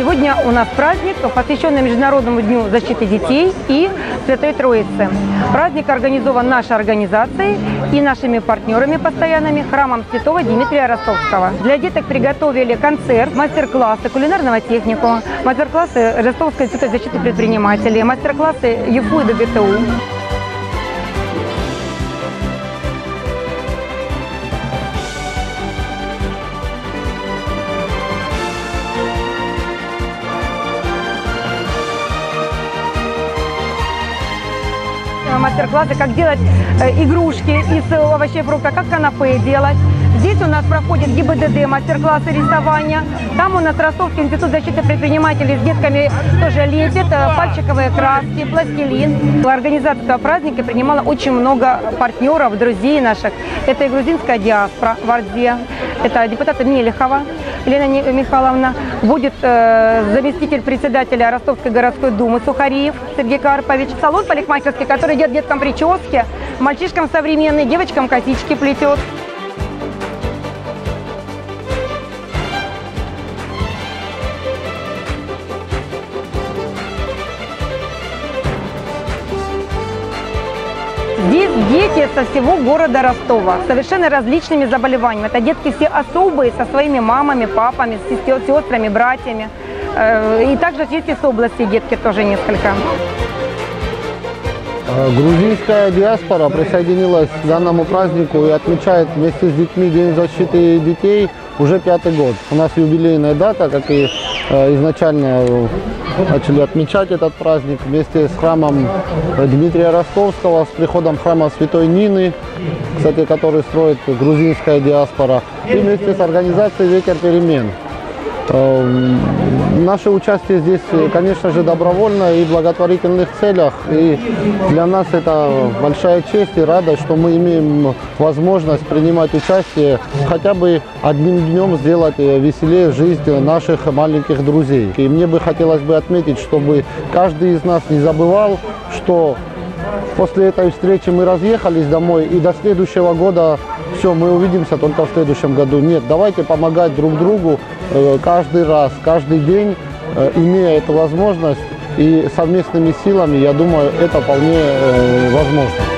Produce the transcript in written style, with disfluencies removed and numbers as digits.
Сегодня у нас праздник, посвященный Международному дню защиты детей и Святой Троицы. Праздник организован нашей организацией и нашими партнерами постоянными храмом Святого Дмитрия Ростовского. Для деток приготовили концерт, мастер-классы кулинарного техникума, мастер-классы Ростовской института защиты предпринимателей, мастер-классы ЮФУ и ДГТУ. Мастер-классы, как делать игрушки из овощей и фруктов, как канапе делать. Здесь у нас проходит ГИБДД, мастер-классы рисования. Там у нас Ростовский институт защиты предпринимателей с детками тоже лепит, пальчиковые краски, пластилин. В организации этого праздника принимало очень много партнеров, друзей наших. Это и грузинская диаспора в Орде, это депутат Мелехова Елена Михайловна, будет заместитель председателя Ростовской городской думы Сухариев Сергей Карпович, салон парикмахерский, который делает деткам прически, мальчишкам современные, девочкам косички плетет. Здесь дети со всего города Ростова, с совершенно различными заболеваниями. Это детки все особые, со своими мамами, папами, с сестрами, братьями. И также есть из области детки тоже несколько. Грузинская диаспора присоединилась к данному празднику и отмечает вместе с детьми День защиты детей уже 5-й год. У нас юбилейная дата, как и изначально начали отмечать этот праздник вместе с храмом Дмитрия Ростовского, с приходом храма Святой Нины, кстати, который строит грузинская диаспора, и вместе с организацией «Ветер перемен». Наше участие здесь, конечно же, добровольно и в благотворительных целях. И для нас это большая честь и радость, что мы имеем возможность принимать участие, хотя бы одним днем сделать веселее жизнь наших маленьких друзей. И мне бы хотелось бы отметить, чтобы каждый из нас не забывал, что после этой встречи мы разъехались домой, и до следующего года все, мы увидимся только в следующем году. Нет, давайте помогать друг другу каждый раз, каждый день, имея эту возможность, и совместными силами, я думаю, это вполне возможно.